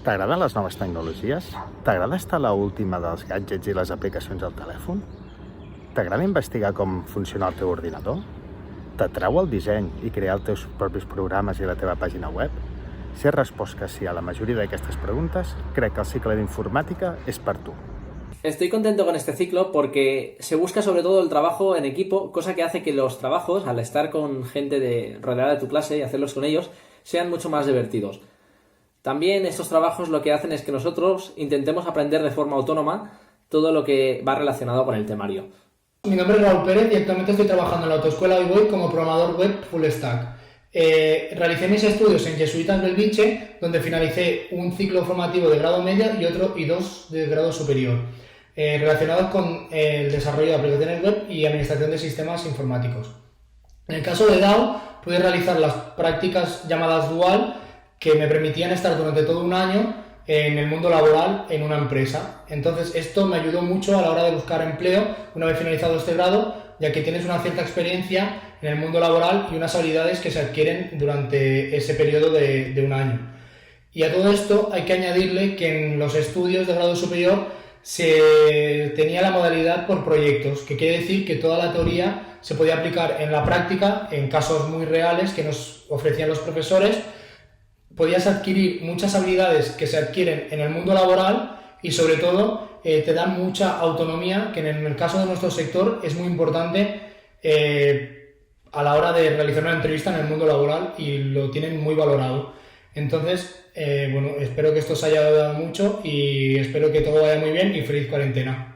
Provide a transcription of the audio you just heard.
T'agraden les noves tecnologies? T'agrada estar a l'última dels gadgets i les aplicacions al telèfon? T'agrada investigar com funciona el teu ordinador? T'atrau el disseny i crear els teus propis programes i la teva pàgina web? Si has respost que sí a la majoria d'aquestes preguntes, crec que el cicle d'informàtica és per tu. Estoy contento con este ciclo porque se busca sobre todo el trabajo en equipo, cosa que hace que los trabajos, al estar con gente rodeada de tu clase y hacerlos con ellos, sean mucho más divertidos. También estos trabajos lo que hacen es que nosotros intentemos aprender de forma autónoma todo lo que va relacionado con el temario. Mi nombre es Raúl Pérez y actualmente estoy trabajando en la autoescuela Hoy Voy como programador web full stack. Realicé mis estudios en Jesuitas Belviche, donde finalicé un ciclo formativo de grado medio y dos de grado superior, relacionados con el desarrollo de aplicaciones web y administración de sistemas informáticos. En el caso de DAO, pude realizar las prácticas llamadas dual, que me permitían estar durante todo un año en el mundo laboral en una empresa. Entonces esto me ayudó mucho a la hora de buscar empleo una vez finalizado este grado, ya que tienes una cierta experiencia en el mundo laboral y unas habilidades que se adquieren durante ese periodo de un año. Y a todo esto hay que añadirle que en los estudios de grado superior se tenía la modalidad por proyectos, que quiere decir que toda la teoría se podía aplicar en la práctica en casos muy reales que nos ofrecían los profesores. Podías adquirir muchas habilidades que se adquieren en el mundo laboral y sobre todo te dan mucha autonomía, que en el caso de nuestro sector es muy importante a la hora de realizar una entrevista en el mundo laboral, y lo tienen muy valorado. Entonces, espero que esto os haya ayudado mucho y espero que todo vaya muy bien y feliz cuarentena.